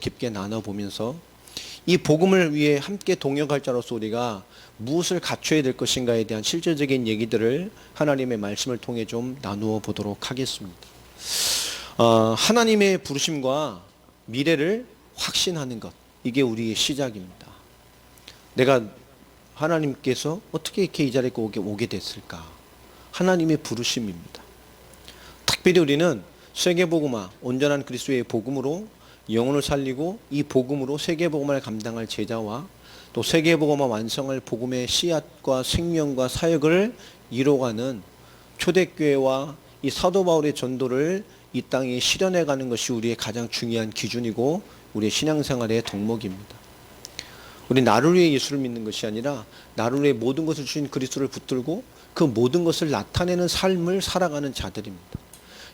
깊게 나눠보면서 이 복음을 위해 함께 동역할 자로서 우리가 무엇을 갖춰야 될 것인가에 대한 실질적인 얘기들을 하나님의 말씀을 통해 좀 나누어 보도록 하겠습니다. 하나님의 부르심과 미래를 확신하는 것, 이게 우리의 시작입니다. 내가 하나님께서 어떻게 이렇게 이 자리에 오게 됐을까? 하나님의 부르심입니다. 특별히 우리는 세계복음화, 온전한 그리스도의 복음으로 영혼을 살리고 이 복음으로 세계복음화를 감당할 제자와 또 세계복음화 완성할 복음의 씨앗과 생명과 사역을 이뤄가는 초대교회와 이 사도 바울의 전도를 이 땅에 실현해가는 것이 우리의 가장 중요한 기준이고 우리의 신앙생활의 덕목입니다. 우리 나를 위해 예수를 믿는 것이 아니라 나를 위해 모든 것을 주신 그리스도를 붙들고 그 모든 것을 나타내는 삶을 살아가는 자들입니다.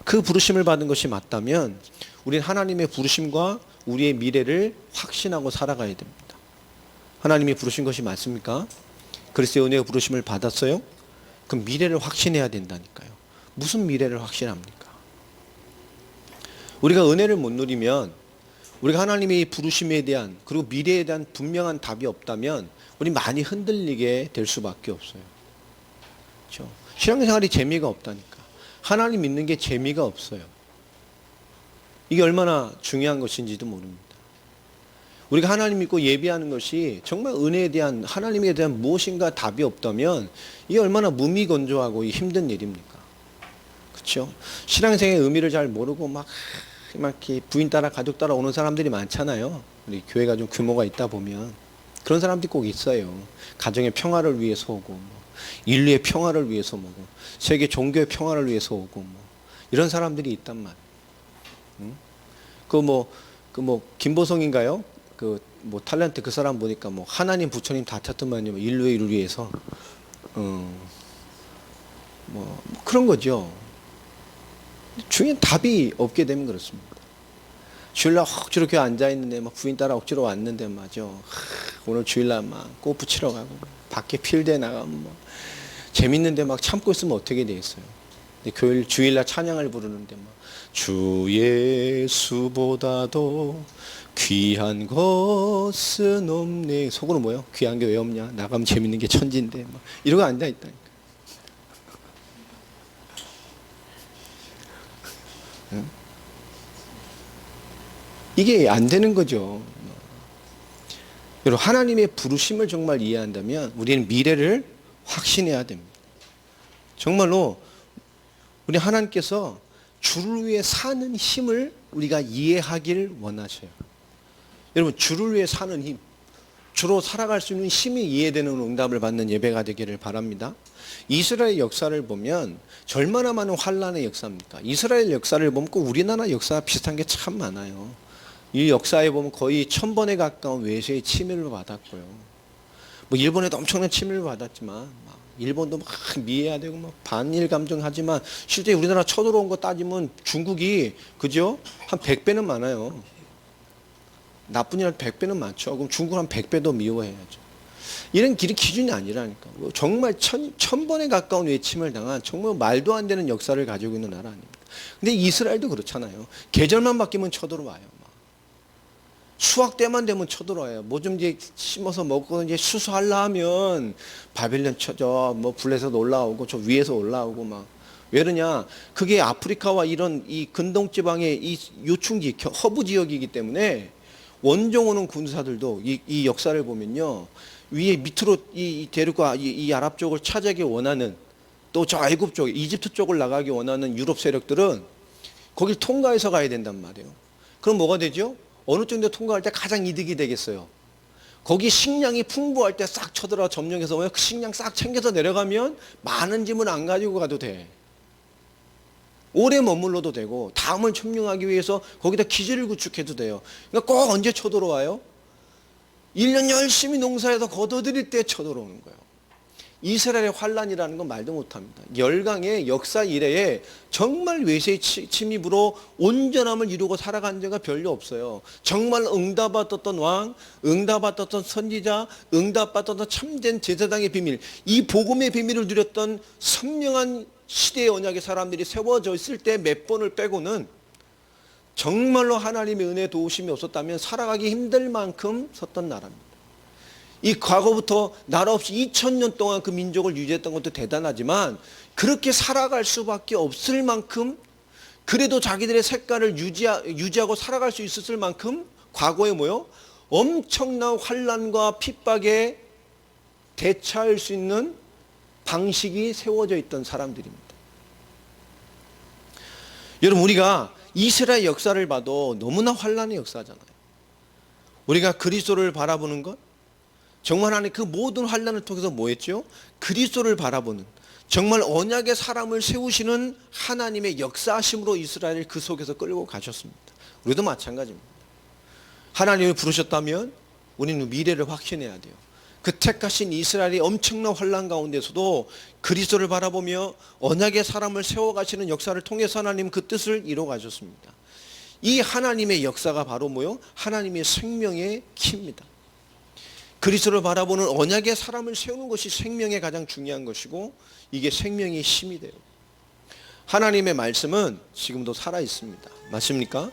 그 부르심을 받은 것이 맞다면 우리는 하나님의 부르심과 우리의 미래를 확신하고 살아가야 됩니다. 하나님이 부르신 것이 맞습니까? 그리스도의 은혜의 부르심을 받았어요? 그럼 미래를 확신해야 된다니까요. 무슨 미래를 확신합니까? 우리가 은혜를 못 누리면, 우리가 하나님의 부르심에 대한 그리고 미래에 대한 분명한 답이 없다면 우리 많이 흔들리게 될 수밖에 없어요. 그렇죠? 신앙생활이 재미가 없다니까. 하나님 믿는 게 재미가 없어요. 이게 얼마나 중요한 것인지도 모릅니다. 우리가 하나님 믿고 예배하는 것이 정말 은혜에 대한, 하나님에 대한 무엇인가 답이 없다면 이게 얼마나 무미건조하고 힘든 일입니까? 그렇죠? 신앙생의 의미를 잘 모르고 막 이렇게 부인 따라 가족 따라 오는 사람들이 많잖아요. 우리 교회가 좀 규모가 있다 보면 그런 사람들이 꼭 있어요. 가정의 평화를 위해서 오고, 인류의 평화를 위해서 오고, 세계 종교의 평화를 위해서 오고, 이런 사람들이 있단 말이에요. 김보성인가요? 탤런트 그 사람 보니까 하나님 부처님 다 찾더만요. 인류의 일을 위해서. 그런 거죠. 중요한 답이 없게 되면 그렇습니다. 주일날 억지로 교회 앉아있는데 부인 따라 억지로 왔는데 오늘 주일날 골프 치러 가고 밖에 필드에 나가면 재밌는데 참고 있으면 어떻게 되겠어요? 주일날 찬양을 부르는데 주 예수보다도 귀한 것은 없네. 속으로 뭐요? 귀한 게 왜 없냐? 나가면 재밌는 게 천지인데 이러고 앉아있다니까. 이게 안 되는 거죠. 여러분, 하나님의 부르심을 정말 이해한다면 우리는 미래를 확신해야 됩니다. 정말로 우리 하나님께서 주를 위해 사는 힘을 우리가 이해하길 원하셔요. 여러분, 주를 위해 사는 힘, 주로 살아갈 수 있는 힘이 이해되는 응답을 받는 예배가 되기를 바랍니다. 이스라엘 역사를 보면 얼마나 많은 환란의 역사입니까? 이스라엘 역사를 보면 꼭 우리나라 역사와 비슷한 게 참 많아요. 이 역사에 보면 거의 1000번에 가까운 외세의 침입을 받았고요. 일본에도 엄청난 침입을 받았지만 일본도 미해야 되고 반일 감정하지만 실제 우리나라 쳐들어온 거 따지면 중국이 그죠? 한 100배는 많아요. 나쁜 일 한 100배는 많죠. 그럼 중국 한 100배 더 미워해야죠. 이런 길이 기준이 아니라니까. 정말 1000번에 가까운 외침을 당한 정말 말도 안 되는 역사를 가지고 있는 나라 아닙니까? 근데 이스라엘도 그렇잖아요. 계절만 바뀌면 쳐들어와요. 수확 때만 되면 쳐들어와요. 좀 이제 심어서 먹고 이제 수수하려 하면 바벨론 쳐져, 블레셋 올라오고 저 위에서 올라오고 왜 그러냐? 그게 아프리카와 이런 이 근동 지방의 이 요충지, 허브 지역이기 때문에 원정 오는 군사들도 이 역사를 보면요. 위에 밑으로 이 대륙과 이 아랍 쪽을 차지하기 원하는, 또 저 애굽 쪽, 이집트 쪽을 나가기 원하는 유럽 세력들은 거길 통과해서 가야 된단 말이에요. 그럼 뭐가 되죠? 어느 정도 통과할 때 가장 이득이 되겠어요. 거기 식량이 풍부할 때 싹 쳐들어 점령해서 그 식량 싹 챙겨서 내려가면 많은 짐을 안 가지고 가도 돼. 오래 머물러도 되고 다음을 점령하기 위해서 거기다 기지를 구축해도 돼요. 그러니까 꼭 언제 쳐들어와요? 1년 열심히 농사해서 거둬들일 때 쳐들어오는 거예요. 이스라엘의 환란이라는 건 말도 못합니다. 열강의 역사 이래에 정말 외세의 침입으로 온전함을 이루고 살아간 자가 별로 없어요. 정말 응답받았던 왕, 응답받았던 선지자, 응답받았던 참된 제사장의 비밀, 이 복음의 비밀을 누렸던 선명한 시대의 언약의 사람들이 세워져 있을 때 몇 번을 빼고는 정말로 하나님의 은혜 도우심이 없었다면 살아가기 힘들 만큼 섰던 나라입니다. 이 과거부터 나라 없이 2000년 동안 그 민족을 유지했던 것도 대단하지만 그렇게 살아갈 수밖에 없을 만큼, 그래도 자기들의 색깔을 유지하고 살아갈 수 있었을 만큼 과거에 뭐요? 엄청난 환난과 핍박에 대처할 수 있는 방식이 세워져 있던 사람들입니다. 여러분, 우리가 이스라엘 역사를 봐도 너무나 환난의 역사잖아요. 우리가 그리스도를 바라보는 것, 정말 하나님 그 모든 환난을 통해서 뭐 했죠? 그리스도를 바라보는, 정말 언약의 사람을 세우시는 하나님의 역사하심으로 이스라엘을 그 속에서 끌고 가셨습니다. 우리도 마찬가지입니다. 하나님을 부르셨다면 우리는 미래를 확신해야 돼요. 그 택하신 이스라엘이 엄청난 환난 가운데서도 그리스도를 바라보며 언약의 사람을 세워가시는 역사를 통해서 하나님 그 뜻을 이루어 가셨습니다. 이 하나님의 역사가 바로 뭐요? 하나님의 생명의 키입니다. 그리스도를 바라보는 언약의 사람을 세우는 것이 생명의 가장 중요한 것이고, 이게 생명의 힘이 돼요. 하나님의 말씀은 지금도 살아 있습니다. 맞습니까?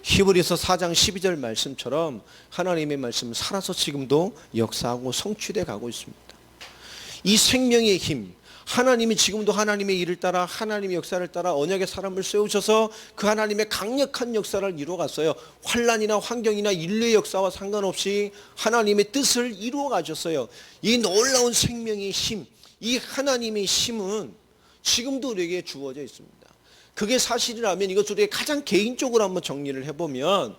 히브리서 4장 12절 말씀처럼 하나님의 말씀은 살아서 지금도 역사하고 성취돼 가고 있습니다. 이 생명의 힘, 하나님이 지금도 하나님의 일을 따라, 하나님의 역사를 따라 언약의 사람을 세우셔서 그 하나님의 강력한 역사를 이루어 갔어요. 환난이나 환경이나 인류의 역사와 상관없이 하나님의 뜻을 이루어 가셨어요. 이 놀라운 생명의 힘, 이 하나님의 힘은 지금도 우리에게 주어져 있습니다. 그게 사실이라면 이것을 우리가 가장 개인적으로 한번 정리를 해보면,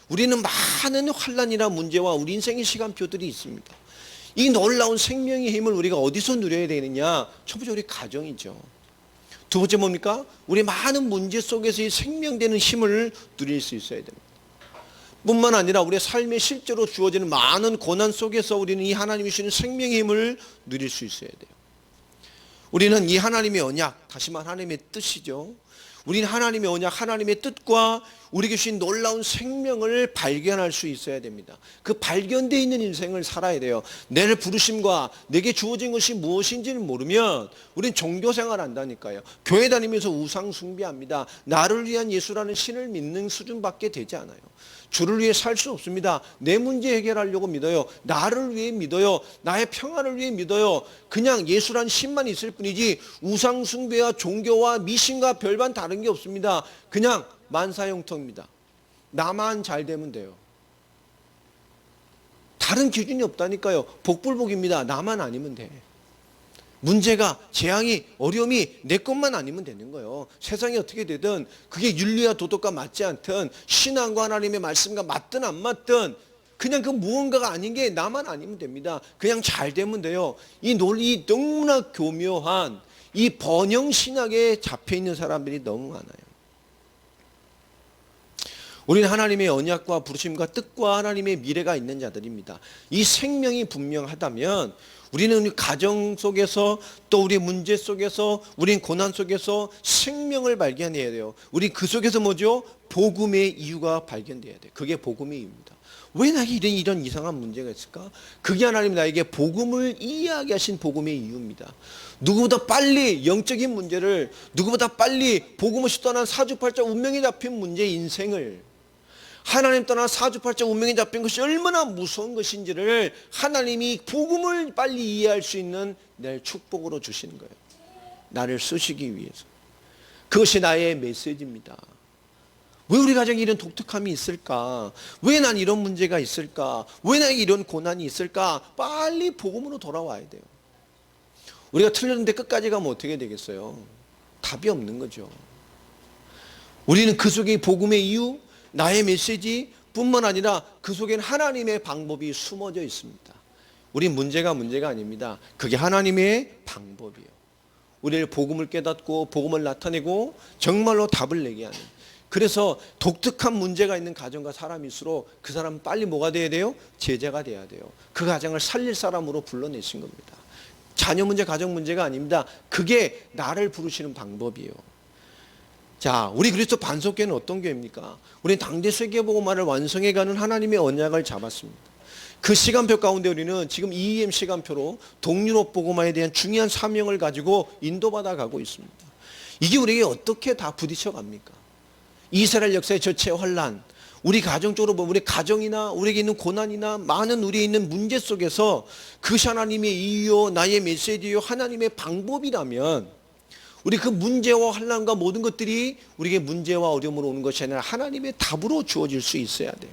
우리는 많은 환난이나 문제와 우리 인생의 시간표들이 있습니다. 이 놀라운 생명의 힘을 우리가 어디서 누려야 되느냐? 첫 번째 우리 가정이죠. 두 번째 뭡니까? 우리 많은 문제 속에서 이 생명되는 힘을 누릴 수 있어야 됩니다. 뿐만 아니라 우리의 삶에 실제로 주어지는 많은 고난 속에서 우리는 이 하나님이 주시는 생명의 힘을 누릴 수 있어야 돼요. 우리는 이 하나님의 언약, 다시 말해 하나님의 뜻이죠. 우리는 하나님의 언약, 하나님의 뜻과 우리에게 주신 놀라운 생명을 발견할 수 있어야 됩니다. 그 발견되어 있는 인생을 살아야 돼요. 내를 부르심과 내게 주어진 것이 무엇인지를 모르면 우리는 종교생활 한다니까요. 교회 다니면서 우상 숭배합니다. 나를 위한 예수라는 신을 믿는 수준밖에 되지 않아요. 주를 위해 살 수 없습니다. 내 문제 해결하려고 믿어요. 나를 위해 믿어요. 나의 평안을 위해 믿어요. 그냥 예수란 신만 있을 뿐이지 우상 숭배와 종교와 미신과 별반 다른 게 없습니다. 그냥 만사형통입니다. 나만 잘 되면 돼요. 다른 기준이 없다니까요. 복불복입니다. 나만 아니면 돼. 문제가, 재앙이, 어려움이 내 것만 아니면 되는 거예요. 세상이 어떻게 되든 그게 윤리와 도덕과 맞지 않든 신앙과 하나님의 말씀과 맞든 안 맞든 그냥 그 무언가가 아닌 게 나만 아니면 됩니다. 그냥 잘 되면 돼요. 이 논리 너무나 교묘한 이 번영 신학에 잡혀 있는 사람들이 너무 많아요. 우리는 하나님의 언약과 부르심과 뜻과 하나님의 미래가 있는 자들입니다. 이 생명이 분명하다면 우리는 우리 가정 속에서 또 우리 문제 속에서 우린 고난 속에서 생명을 발견해야 돼요. 우리 그 속에서 뭐죠? 복음의 이유가 발견돼야 돼요. 그게 복음의 이유입니다. 왜 나에게 이런 이상한 문제가 있을까? 그게 하나님 나에게 복음을 이해하게 하신 복음의 이유입니다. 누구보다 빨리 영적인 문제를, 누구보다 빨리 복음을 떠난 사주팔자 운명에 잡힌 문제의 인생을, 하나님 떠나 사주팔자 운명에 잡힌 것이 얼마나 무서운 것인지를 하나님이 복음을 빨리 이해할 수 있는 내 축복으로 주시는 거예요. 나를 쓰시기 위해서. 그것이 나의 메시지입니다. 왜 우리 가정에 이런 독특함이 있을까? 왜 난 이런 문제가 있을까? 왜 나에게 이런 고난이 있을까? 빨리 복음으로 돌아와야 돼요. 우리가 틀렸는데 끝까지 가면 어떻게 되겠어요? 답이 없는 거죠. 우리는 그 속에 복음의 이유, 나의 메시지 뿐만 아니라 그 속에는 하나님의 방법이 숨어져 있습니다. 우리 문제가 아닙니다. 그게 하나님의 방법이에요. 우리를 복음을 깨닫고 복음을 나타내고 정말로 답을 내게 하는. 그래서 독특한 문제가 있는 가정과 사람일수록 그 사람은 빨리 뭐가 돼야 돼요? 제자가 돼야 돼요. 그 가정을 살릴 사람으로 불러내신 겁니다. 자녀 문제, 가정 문제가 아닙니다. 그게 나를 부르시는 방법이에요. 자, 우리 그리스도 반석교회는 어떤 교회입니까? 우리는 당대 세계복음화를 완성해가는 하나님의 언약을 잡았습니다. 그 시간표 가운데 우리는 지금 EEM 시간표로 동유럽 복음화에 대한 중요한 사명을 가지고 인도받아 가고 있습니다. 이게 우리에게 어떻게 다 부딪혀 갑니까? 이스라엘 역사의 전체 환란, 우리 가정적으로 보면 우리 가정이나 우리에게 있는 고난이나 많은 우리에 있는 문제 속에서 그것이 하나님의 이유요, 나의 메시지요, 하나님의 방법이라면 우리 그 문제와 환란과 모든 것들이 우리에게 문제와 어려움으로 오는 것이 아니라 하나님의 답으로 주어질 수 있어야 돼요.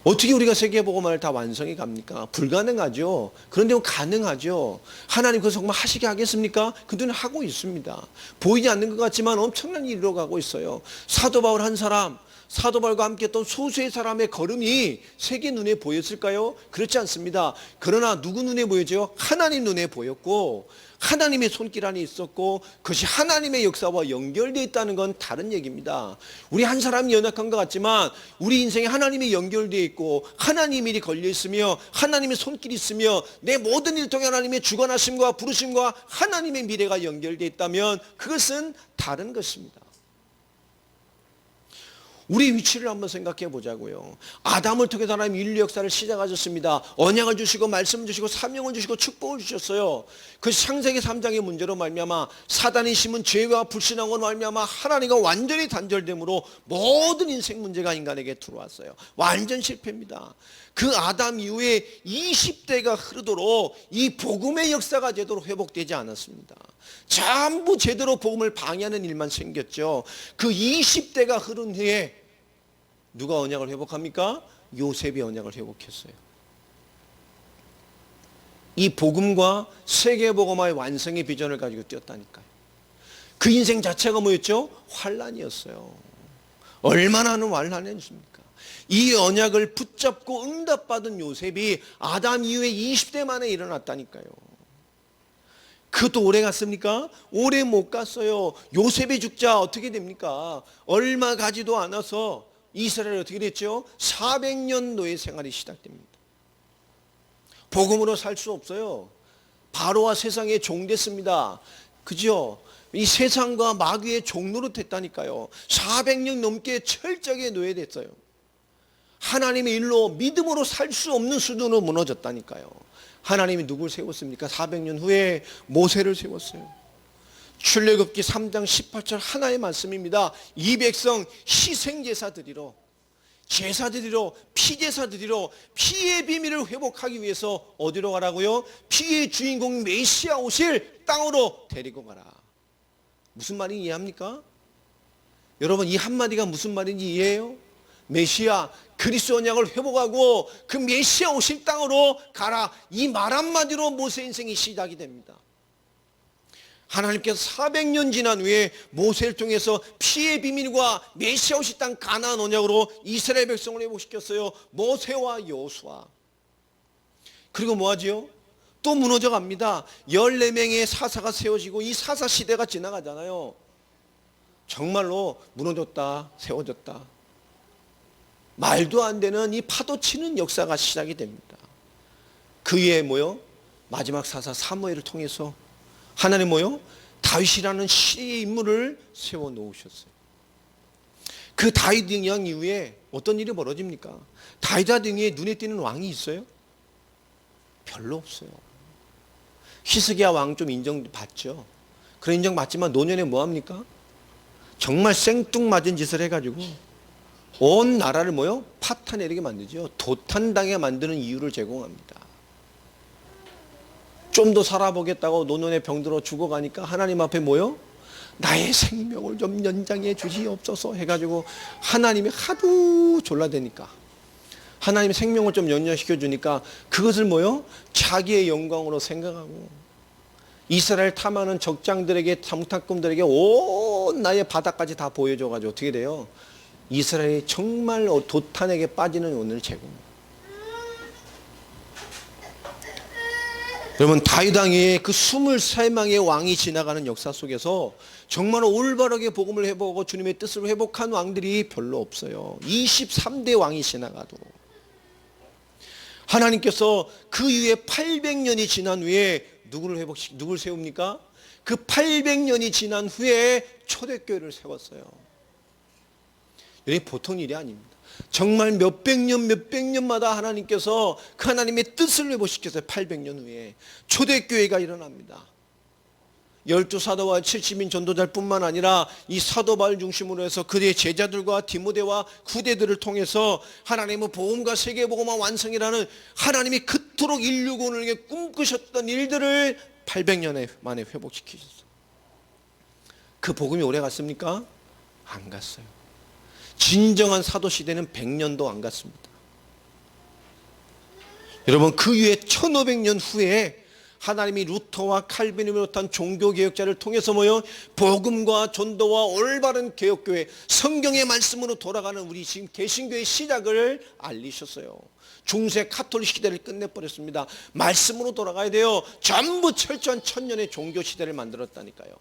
어떻게 우리가 세계복음화를 다 완성해 갑니까? 불가능하죠. 그런데 가능하죠. 하나님 그것을 정말 하시게 하겠습니까? 그들은 하고 있습니다. 보이지 않는 것 같지만 엄청난 일이 일어가고 있어요. 사도 바울 한 사람, 사도 바울과 함께 했던 소수의 사람의 걸음이 세계 눈에 보였을까요? 그렇지 않습니다. 그러나 누구 눈에 보여져요? 하나님 눈에 보였고 하나님의 손길 안에 있었고 그것이 하나님의 역사와 연결되어 있다는 건 다른 얘기입니다. 우리 한 사람이 연약한 것 같지만 우리 인생에 하나님이 연결되어 있고 하나님의 일이 걸려 있으며 하나님의 손길이 있으며 내 모든 일 통해 하나님의 주관하심과 부르심과 하나님의 미래가 연결되어 있다면 그것은 다른 것입니다. 우리 위치를 한번 생각해 보자고요. 아담을 통해서 하나님 인류 역사를 시작하셨습니다. 언약을 주시고 말씀을 주시고 사명을 주시고 축복을 주셨어요. 그 창세기 3장의 문제로 말미암아 사단이 심은 죄와 불신앙으로 말미암아 하나님과 완전히 단절됨으로 모든 인생 문제가 인간에게 들어왔어요. 완전 실패입니다. 그 아담 이후에 20대가 흐르도록 이 복음의 역사가 제대로 회복되지 않았습니다. 전부 제대로 복음을 방해하는 일만 생겼죠. 그 20대가 흐른 후에 누가 언약을 회복합니까? 요셉이 언약을 회복했어요. 이 복음과 세계복음화의 완성의 비전을 가지고 뛰었다니까요. 그 인생 자체가 뭐였죠? 환란이었어요. 얼마나 하는 환란이었습니까? 이 언약을 붙잡고 응답받은 요셉이 아담 이후에 20대 만에 일어났다니까요. 그것도 오래 갔습니까? 오래 못 갔어요. 요셉이 죽자 어떻게 됩니까? 얼마 가지도 않아서 이스라엘이 어떻게 됐죠? 400년 노예 생활이 시작됩니다. 복음으로 살 수 없어요. 바로와 세상의 종 됐습니다. 그죠? 이 세상과 마귀의 종로로 됐다니까요. 400년 넘게 철저하게 노예됐어요. 하나님의 일로 믿음으로 살 수 없는 수준으로 무너졌다니까요. 하나님이 누굴 세웠습니까? 400년 후에 모세를 세웠어요. 출애굽기 3장 18절 하나의 말씀입니다. 이 백성 희생제사 드리러, 제사 드리러, 피제사 드리러 피의 비밀을 회복하기 위해서 어디로 가라고요? 피의 주인공 메시아 오실 땅으로 데리고 가라. 무슨 말인지 이해합니까? 여러분 이 한마디가 무슨 말인지 이해해요? 메시아 그리스도 언약을 회복하고 그 메시아 오실 땅으로 가라. 이 말 한마디로 모세 인생이 시작이 됩니다. 하나님께서 400년 지난 후에 모세를 통해서 피의 비밀과 메시아 오실 땅 가나안 언약으로 이스라엘 백성을 회복시켰어요. 모세와 여호수아. 그리고 뭐하지요? 또 무너져 갑니다. 14명의 사사가 세워지고 이 사사 시대가 지나가잖아요. 정말로 무너졌다 세워졌다. 말도 안 되는 이 파도 치는 역사가 시작이 됩니다. 그 위에 뭐요? 마지막 사사 사무엘을 통해서 하나님 뭐요? 다윗이라는 시의 인물을 세워 놓으셨어요. 그 다윗 왕 이후에 어떤 일이 벌어집니까? 다윗 등에 눈에 띄는 왕이 있어요? 별로 없어요. 히스기야 왕 좀 인정받죠. 그런 인정받지만 노년에 뭐합니까? 정말 생뚱맞은 짓을 해가지고 온 나라를 뭐요? 파탄내리게 만들죠. 도탄당에 만드는 이유를 제공합니다. 좀 더 살아보겠다고 노년에 병들어 죽어가니까 하나님 앞에 뭐요? 나의 생명을 좀 연장해 주시옵소서 해가지고 하나님이 하도 졸라대니까 하나님의 생명을 좀 연장시켜 주니까 그것을 뭐요? 자기의 영광으로 생각하고 이스라엘 탐하는 적장들에게 장탁꾼들에게 온 나의 바다까지 다 보여줘가지고 어떻게 돼요? 이스라엘이 정말 도탄에게 빠지는 오늘 제공입니다. 여러분 다윗 왕의 그 23명의 왕이 지나가는 역사 속에서 정말 올바르게 복음을 회복하고 주님의 뜻을 회복한 왕들이 별로 없어요. 23대 왕이 지나가도 하나님께서 그 이후에 800년이 지난 후에 누굴 세웁니까? 그 800년이 지난 후에 초대교회를 세웠어요. 이게 보통 일이 아닙니다. 정말 몇백 년마다 하나님께서 그 하나님의 뜻을 회복시켰어요. 800년 후에 초대교회가 일어납니다. 12 사도와 70인 전도자를 뿐만 아니라 이 사도 바울 중심으로 해서 그의 제자들과 디모데와 후대들을 통해서 하나님의 복음과 세계 복음화 완성이라는 하나님이 그토록 인류 구원을 꿈꾸셨던 일들을 800년 만에 회복시키셨어요. 그 복음이 오래 갔습니까? 안 갔어요. 진정한 사도 시대는 100년도 안 갔습니다. 여러분, 그 후에 1500년 후에 하나님이 루터와 칼빈을 비롯한 종교개혁자를 통해서 복음과 전도와 올바른 개혁교회, 성경의 말씀으로 돌아가는 우리 지금 개신교의 시작을 알리셨어요. 중세 카톨릭 시대를 끝내버렸습니다. 말씀으로 돌아가야 돼요. 전부 철저한 천년의 종교 시대를 만들었다니까요.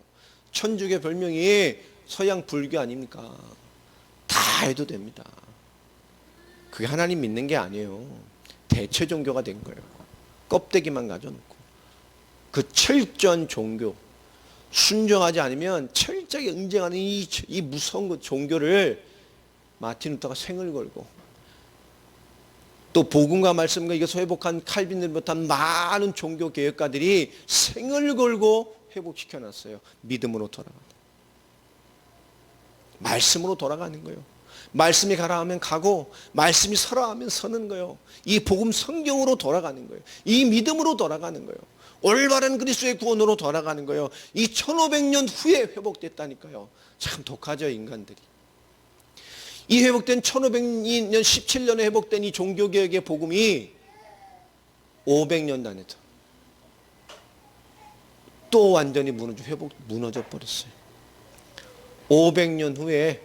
천주교 별명이 서양 불교 아닙니까? 다 해도 됩니다. 그게 하나님 믿는 게 아니에요. 대체 종교가 된 거예요. 껍데기만 가져놓고. 그 철저한 종교, 순종하지 않으면 철저하게 응징하는 이 무서운 그 종교를 마틴 루터가 생을 걸고, 또 복음과 말씀과 이것을 회복한 칼빈을 비롯한 많은 종교 개혁가들이 생을 걸고 회복시켜놨어요. 믿음으로 돌아가는, 말씀으로 돌아가는 거예요. 말씀이 가라 하면 가고, 말씀이 서라 하면 서는 거예요. 이 복음 성경으로 돌아가는 거예요. 이 믿음으로 돌아가는 거예요. 올바른 그리스도의 구원으로 돌아가는 거예요. 이 1500년 후에 회복됐다니까요. 참 독하죠, 인간들이. 이 회복된 1500년 17년에 회복된 이 종교개혁의 복음이 500년 단에서 또 완전히 무너져 버렸어요. 500년 후에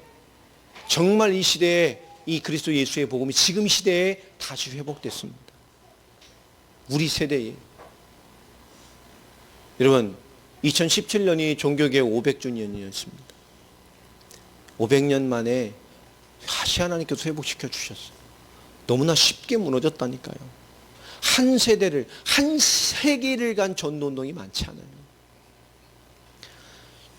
정말 이 시대에 이 그리스도 예수의 복음이 지금 시대에 다시 회복됐습니다. 우리 세대에. 여러분, 2017년이 종교개혁 500주년이었습니다. 500년 만에 다시 하나님께서 회복시켜 주셨어요. 너무나 쉽게 무너졌다니까요. 한 세대를, 한 세기를 간 전도운동이 많지 않아요.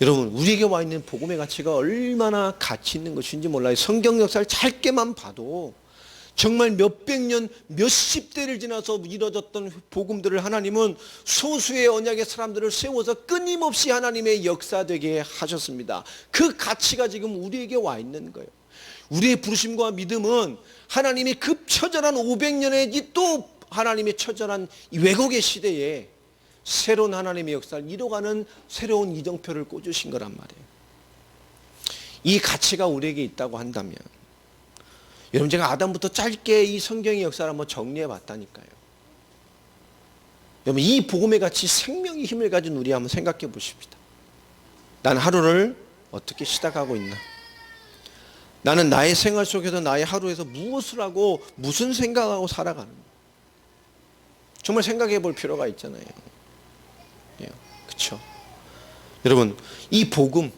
여러분, 우리에게 와 있는 복음의 가치가 얼마나 가치 있는 것인지 몰라요. 성경 역사를 짧게만 봐도 정말 몇백 년, 몇십 대를 지나서 이루어졌던 복음들을 하나님은 소수의 언약의 사람들을 세워서 끊임없이 하나님의 역사되게 하셨습니다. 그 가치가 지금 우리에게 와 있는 거예요. 우리의 부르심과 믿음은 하나님이 그 처절한 500년의 또 하나님의 처절한 왜곡의 시대에 새로운 하나님의 역사를 이뤄가는 새로운 이정표를 꽂으신 거란 말이에요. 이 가치가 우리에게 있다고 한다면, 여러분, 제가 아담부터 짧게 이 성경의 역사를 한번 정리해 봤다니까요. 여러분, 이 복음의 가치, 생명의 힘을 가진 우리 한번 생각해 보십시다. 난 하루를 어떻게 시작하고 있나? 나는 나의 생활 속에서, 나의 하루에서 무엇을 하고 무슨 생각하고 살아가는가? 정말 생각해 볼 필요가 있잖아요. 그렇죠? 여러분, 이 복음,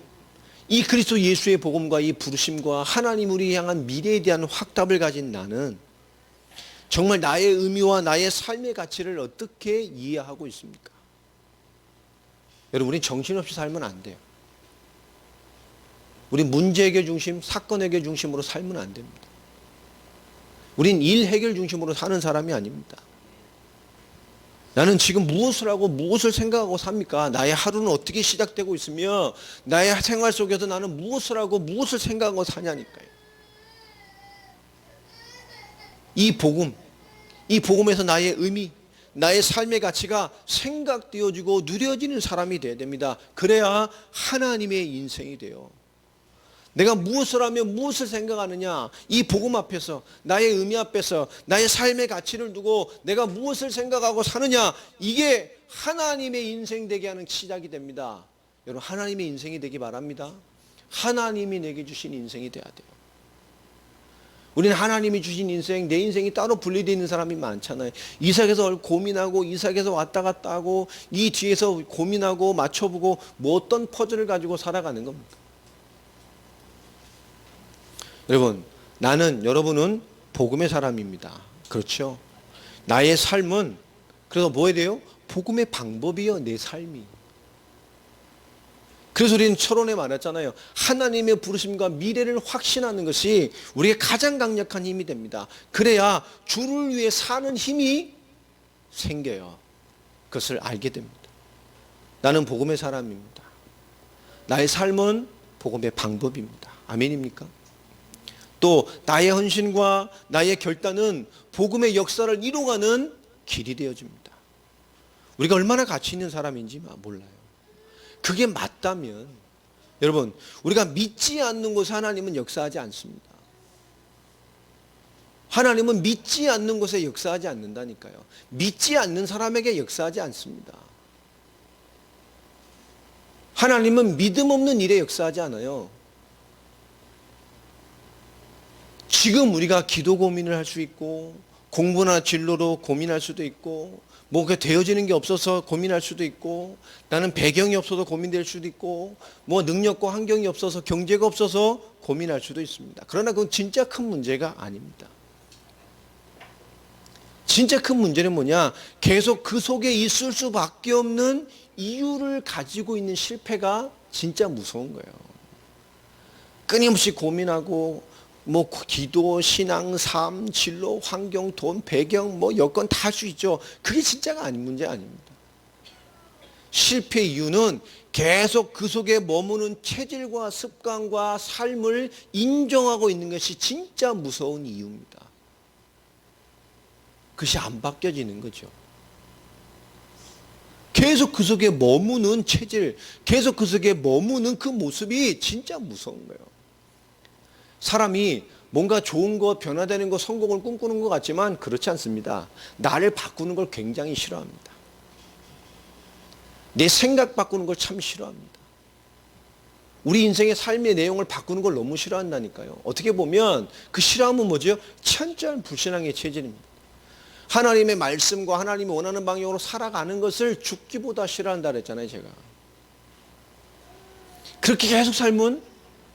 이 그리스도 예수의 복음과 이 부르심과 하나님 우리를 향한 미래에 대한 확답을 가진 나는 정말 나의 의미와 나의 삶의 가치를 어떻게 이해하고 있습니까? 여러분, 우린 정신없이 살면 안 돼요. 우린 문제 해결 중심, 사건 해결 중심으로 살면 안 됩니다. 우린 일 해결 중심으로 사는 사람이 아닙니다. 나는 지금 무엇을 하고 무엇을 생각하고 삽니까? 나의 하루는 어떻게 시작되고 있으며 나의 생활 속에서 나는 무엇을 하고 무엇을 생각하고 사냐니까요. 이 복음, 이 복음에서 나의 의미, 나의 삶의 가치가 생각되어지고 누려지는 사람이 되어야 됩니다. 그래야 하나님의 인생이 돼요. 내가 무엇을 하면 무엇을 생각하느냐, 이 복음 앞에서, 나의 의미 앞에서, 나의 삶의 가치를 두고 내가 무엇을 생각하고 사느냐, 이게 하나님의 인생 되게 하는 시작이 됩니다. 여러분, 하나님의 인생이 되기 바랍니다. 하나님이 내게 주신 인생이 돼야 돼요. 우리는 하나님이 주신 인생, 내 인생이 따로 분리되어 있는 사람이 많잖아요. 이삭에서 고민하고, 이삭에서 왔다 갔다 하고, 이 뒤에서 고민하고 맞춰보고, 뭐 어떤 퍼즐을 가지고 살아가는 겁니까? 여러분, 나는, 여러분은 복음의 사람입니다. 그렇죠? 나의 삶은 그래서 뭐 해야 돼요? 복음의 방법이요, 내 삶이. 그래서 우리는 철원에 말했잖아요. 하나님의 부르심과 미래를 확신하는 것이 우리의 가장 강력한 힘이 됩니다. 그래야 주를 위해 사는 힘이 생겨요. 그것을 알게 됩니다. 나는 복음의 사람입니다. 나의 삶은 복음의 방법입니다. 아멘입니까? 또 나의 헌신과 나의 결단은 복음의 역사를 이루어가는 길이 되어집니다. 우리가 얼마나 가치 있는 사람인지 몰라요. 그게 맞다면 여러분, 우리가 믿지 않는 곳에 하나님은 역사하지 않습니다. 하나님은 믿지 않는 곳에 역사하지 않는다니까요. 믿지 않는 사람에게 역사하지 않습니다. 하나님은 믿음 없는 일에 역사하지 않아요. 지금 우리가 기도 고민을 할 수 있고 공부나 진로로 고민할 수도 있고 뭐 되어지는 게 없어서 고민할 수도 있고 나는 배경이 없어서 고민될 수도 있고 뭐 능력과 환경이 없어서 경제가 없어서 고민할 수도 있습니다. 그러나 그건 진짜 큰 문제가 아닙니다. 진짜 큰 문제는 뭐냐? 계속 그 속에 있을 수밖에 없는 이유를 가지고 있는 실패가 진짜 무서운 거예요. 끊임없이 고민하고 뭐 기도, 신앙, 삶, 진로, 환경, 돈, 배경, 뭐 여건 다 할 수 있죠. 그게 진짜가 아닌 문제 아닙니다. 실패 이유는 계속 그 속에 머무는 체질과 습관과 삶을 인정하고 있는 것이 진짜 무서운 이유입니다. 그것이 안 바뀌어지는 거죠. 계속 그 속에 머무는 체질, 계속 그 속에 머무는 그 모습이 진짜 무서운 거예요. 사람이 뭔가 좋은 것, 변화되는 것, 성공을 꿈꾸는 것 같지만 그렇지 않습니다. 나를 바꾸는 걸 굉장히 싫어합니다. 내 생각 바꾸는 걸 참 싫어합니다. 우리 인생의 삶의 내용을 바꾸는 걸 너무 싫어한다니까요. 어떻게 보면 그 싫어함은 뭐죠? 천전 불신앙의 체질입니다. 하나님의 말씀과 하나님이 원하는 방향으로 살아가는 것을 죽기보다 싫어한다 그랬잖아요, 제가. 그렇게 계속 살면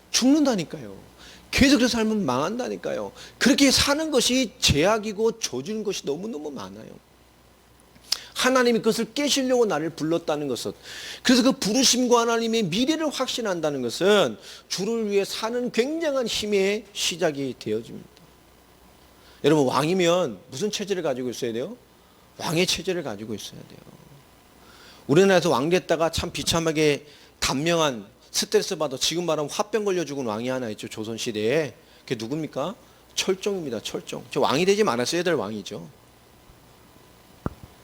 죽는다니까요. 계속 그렇게 살면 망한다니까요. 그렇게 사는 것이 제약이고 저주인 것이 너무너무 많아요. 하나님이 그것을 깨시려고 나를 불렀다는 것은, 그래서 그 부르심과 하나님의 미래를 확신한다는 것은 주를 위해 사는 굉장한 힘의 시작이 되어집니다. 여러분, 왕이면 무슨 체질을 가지고 있어야 돼요? 왕의 체질을 가지고 있어야 돼요. 우리나라에서 왕 됐다가 참 비참하게 단명한, 스트레스 받아 지금 말하면 화병 걸려 죽은 왕이 하나 있죠. 조선시대에. 그게 누굽니까? 철종입니다. 철종. 저 왕이 되지 말았어야 될 왕이죠.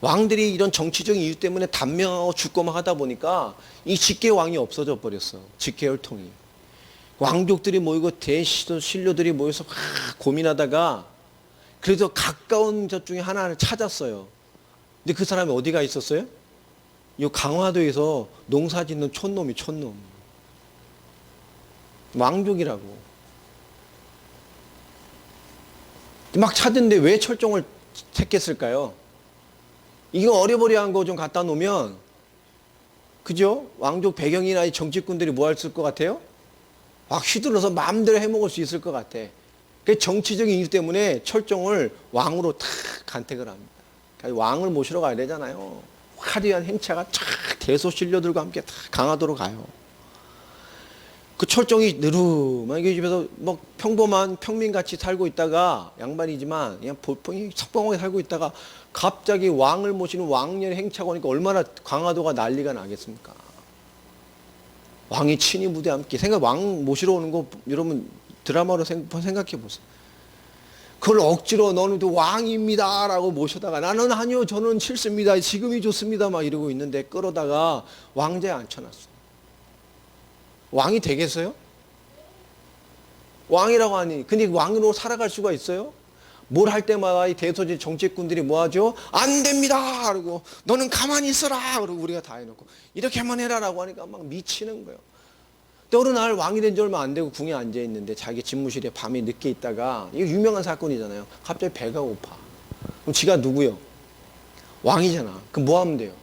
왕들이 이런 정치적인 이유 때문에 단명하고 죽고만 하다 보니까 이 직계왕이 없어져 버렸어. 직계혈통이. 왕족들이 모이고 대신료들이 모여서 고민하다가 그래서 가까운 것 중에 하나를 찾았어요. 근데 그 사람이 어디가 있었어요? 이 강화도에서 농사 짓는 촌놈이 촌놈. 왕족이라고. 막 찾은데 왜 철종을 택했을까요? 이거 어려버리한 거 좀 갖다 놓으면, 그죠? 왕족 배경이나 정치꾼들이 뭐 했을 것 같아요? 막 휘둘러서 마음대로 해먹을 수 있을 것 같아. 그 정치적인 이유 때문에 철종을 왕으로 탁 간택을 합니다. 왕을 모시러 가야 되잖아요. 화려한 행차가 쫙 대소신료들과 함께 다 강화도로 가요. 그 철종이 느름하게 집에서 뭐 평범한 평민같이 살고 있다가, 양반이지만 그냥 보통이 석방하게 살고 있다가 갑자기 왕을 모시는 왕년의 행차가 오니까 얼마나 강화도가 난리가 나겠습니까? 왕이 친히 무대와 함께, 왕 모시러 오는 거 여러분 드라마로 생각해 보세요. 그걸 억지로 너는 또 왕입니다 라고 모셔다가 나는 아니요 저는 싫습니다 지금이 좋습니다 막 이러고 있는데 끌어다가 왕자에 앉혀놨어. 왕이 되겠어요? 왕이라고 하니. 근데 왕으로 살아갈 수가 있어요? 뭘 할 때마다 이 대소지 정치꾼들이 뭐 하죠? 안 됩니다! 그러고 너는 가만히 있어라! 그러고 우리가 다 해놓고 이렇게만 해라라고 하니까 막 미치는 거예요. 근데 어느 날 왕이 된 지 얼마 안 되고 궁에 앉아있는데 자기 집무실에 밤에 늦게 있다가, 이거 유명한 사건이잖아요. 갑자기 배가 고파. 그럼 지가 누구요? 왕이잖아. 그럼 뭐 하면 돼요?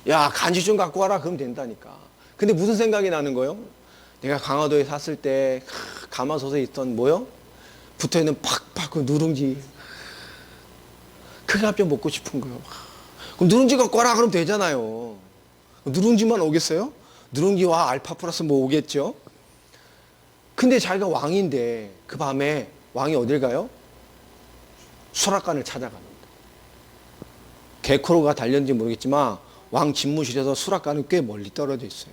야, 간식 좀 갖고 와라. 그러면 된다니까. 근데 무슨 생각이 나는 거예요? 내가 강화도에 샀을 때 가마솥에 있던 뭐요? 붙어있는 팍팍 그 누룽지. 그게 갑자기 먹고 싶은 거예요. 그럼 누룽지 갖고 와라 그러면 되잖아요. 누룽지만 오겠어요? 누룽지와 알파 플러스 뭐 오겠죠? 근데 자기가 왕인데 그 밤에 왕이 어딜 가요? 수락관을 찾아갑니다. 개코로가 달렸는지 모르겠지만 왕 집무실에서 수락관은 꽤 멀리 떨어져 있어요.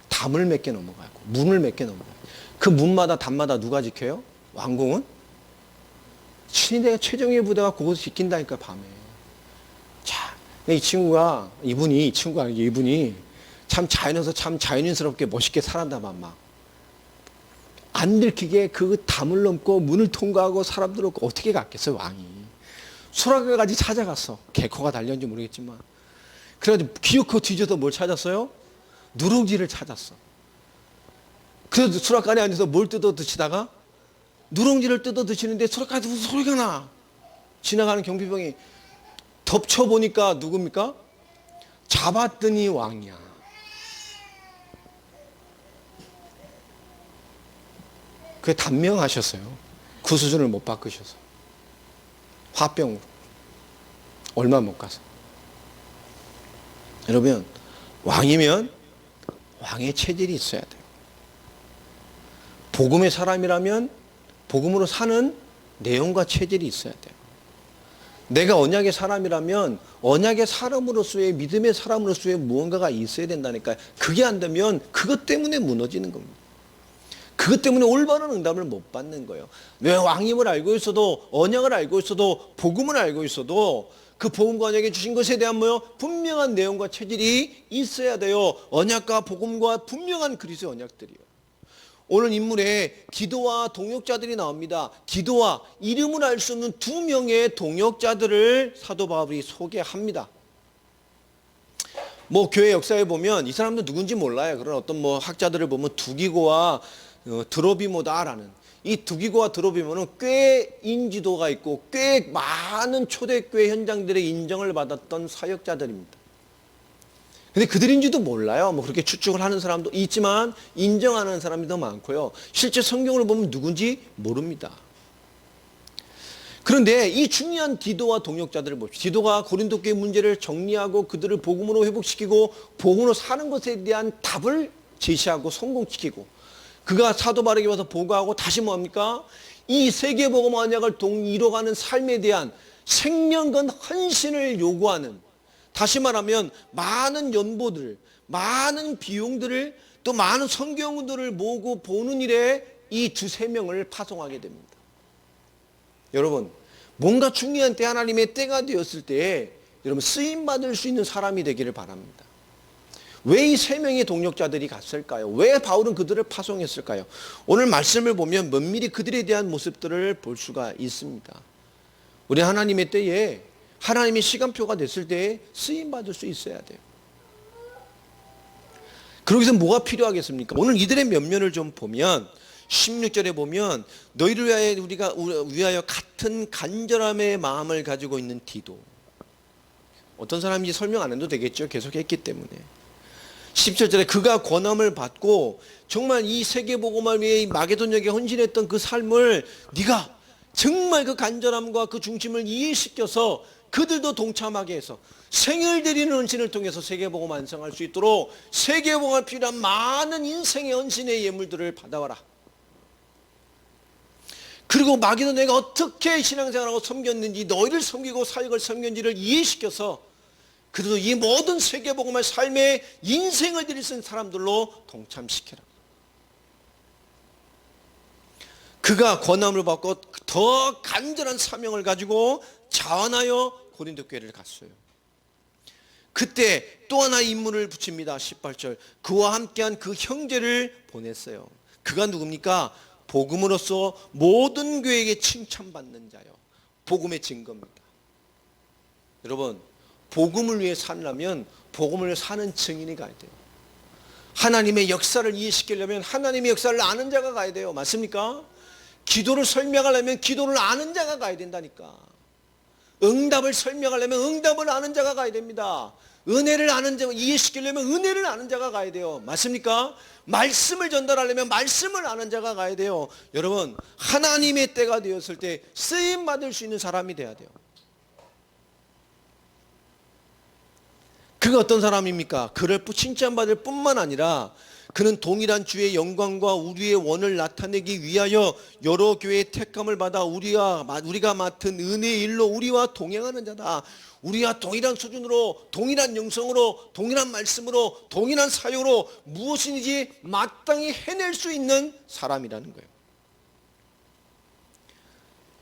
담을 몇 개 넘어가고 문을 몇 개 넘어가요. 그 문마다 담마다 누가 지켜요? 왕궁은? 친위대가 최정예 부대가 그곳을 지킨다니까, 밤에. 자, 이 친구가 이분이 참 자연에서 참 자연인스럽게 멋있게 살았다만 막 안 들키게 그 담을 넘고 문을 통과하고 사람들을 어떻게 갔겠어요, 왕이. 수락관까지 찾아갔어. 개코가 달렸는지 모르겠지만. 그래가지고 기어코 뒤져서 뭘 찾았어요? 누룽지를 찾았어. 그래서 수락관에 앉아서 뭘 뜯어 드시다가 누룽지를 뜯어 드시는데 수락관에서 무슨 소리가 나. 지나가는 경비병이 덮쳐보니까 누굽니까? 잡았더니 왕이야. 그게 단명하셨어요. 그 수준을 못 바꾸셔서. 화병으로. 얼마 못 가서. 여러분, 왕이면 왕의 체질이 있어야 돼요. 복음의 사람이라면 복음으로 사는 내용과 체질이 있어야 돼요. 내가 언약의 사람이라면 언약의 사람으로서의, 믿음의 사람으로서의 무언가가 있어야 된다니까요. 그게 안 되면 그것 때문에 무너지는 겁니다. 그것 때문에 올바른 응답을 못 받는 거예요. 왜 왕임을 알고 있어도, 언약을 알고 있어도, 복음을 알고 있어도 그 복음과 언약에 주신 것에 대한 분명한 내용과 체질이 있어야 돼요. 언약과 복음과 분명한 그리스도의 언약들이요. 오늘 인물에 기도와 동역자들이 나옵니다. 기도와 이름을 알 수 없는 두 명의 동역자들을 사도 바울이 소개합니다. 교회 역사에 보면 이 사람도 누군지 몰라요. 그런 어떤 학자들을 보면 두기고와 드로비모다라는, 이 두기고와 드로비모는 꽤 인지도가 있고 꽤 많은 초대교회 현장들의 인정을 받았던 사역자들입니다. 근데 그들인지도 몰라요. 그렇게 추측을 하는 사람도 있지만 인정하는 사람이 더 많고요. 실제 성경을 보면 누군지 모릅니다. 그런데 이 중요한 디도와 동역자들을 봅시다. 디도가 고린도 교회 문제를 정리하고 그들을 복음으로 회복시키고 복음으로 사는 것에 대한 답을 제시하고 성공시키고, 그가 사도 바울에게 와서 보고하고 다시 뭐합니까? 이 세계 복음 언약을 이뤄가는 삶에 대한 생명건 헌신을 요구하는, 다시 말하면 많은 연보들, 많은 비용들을, 또 많은 성경들을 모으고 보는 일에 이 두세 명을 파송하게 됩니다. 여러분, 뭔가 중요한 때, 하나님의 때가 되었을 때 여러분 쓰임받을 수 있는 사람이 되기를 바랍니다. 왜 이 세 명의 동역자들이 갔을까요? 왜 바울은 그들을 파송했을까요? 오늘 말씀을 보면 면밀히 그들에 대한 모습들을 볼 수가 있습니다. 우리 하나님의 때에, 하나님의 시간표가 됐을 때에 쓰임받을 수 있어야 돼요. 그러기 위해서 뭐가 필요하겠습니까? 오늘 이들의 면면을 좀 보면 16절에 보면 너희를 위하여 우리가 위하여 같은 간절함의 마음을 가지고 있는 디도. 어떤 사람인지 설명 안 해도 되겠죠. 계속 했기 때문에. 17절에 그가 권함을 받고 정말 이 세계복음을 위해 마게도냐에 헌신했던 그 삶을 네가 정말 그 간절함과 그 중심을 이해시켜서 그들도 동참하게 해서 생을 드리는 헌신을 통해서 세계복음 완성할 수 있도록 세계복음에 필요한 많은 인생의 헌신의 예물들을 받아와라. 그리고 마게도냐가 어떻게 신앙생활하고 섬겼는지, 너희를 섬기고 사역을 섬겼는지를 이해시켜서 그래도 이 모든 세계복음의 삶에 인생을 드릴 수 있는 사람들로 동참시켜라. 그가 권함을 받고 더 간절한 사명을 가지고 자원하여 고린도 교회를 갔어요. 그때 또 하나 인물을 붙입니다. 18절. 그와 함께한 그 형제를 보냈어요. 그가 누굽니까? 복음으로써 모든 교회에게 칭찬받는 자요. 복음의 증거입니다. 여러분, 복음을 위해 살려면 복음을 위해 사는 증인이 가야 돼요. 하나님의 역사를 이해시키려면 하나님의 역사를 아는 자가 가야 돼요. 맞습니까? 기도를 설명하려면 기도를 아는 자가 가야 된다니까. 응답을 설명하려면 응답을 아는 자가 가야 됩니다. 은혜를 아는 자, 이해시키려면 은혜를 아는 자가 가야 돼요. 맞습니까? 말씀을 전달하려면 말씀을 아는 자가 가야 돼요. 여러분, 하나님의 때가 되었을 때 쓰임 받을 수 있는 사람이 돼야 돼요. 그가 어떤 사람입니까? 그를 칭찬받을 뿐만 아니라 그는 동일한 주의 영광과 우리의 원을 나타내기 위하여 여러 교회의 택함을 받아 우리가 맡은 은혜의 일로 우리와 동행하는 자다. 우리와 동일한 수준으로, 동일한 영성으로, 동일한 말씀으로, 동일한 사역으로 무엇인지 마땅히 해낼 수 있는 사람이라는 거예요.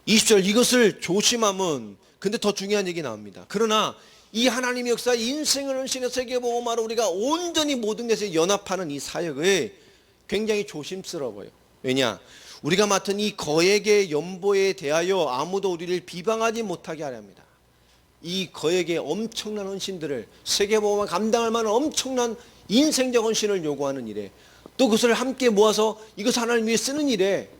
20절, 이것을 조심함은, 근데 더 중요한 얘기 나옵니다. 그러나 이 하나님의 역사, 인생을 헌신해 세계복음화로 우리가 온전히 모든 것에 연합하는 이 사역을 굉장히 조심스러워요. 왜냐? 우리가 맡은 이 거액의 연보에 대하여 아무도 우리를 비방하지 못하게 하려 합니다. 이 거액의 엄청난 헌신들을, 세계복음화 감당할 만한 엄청난 인생적 헌신을 요구하는 일에, 또 그것을 함께 모아서 이것을 하나님 위해 쓰는 일에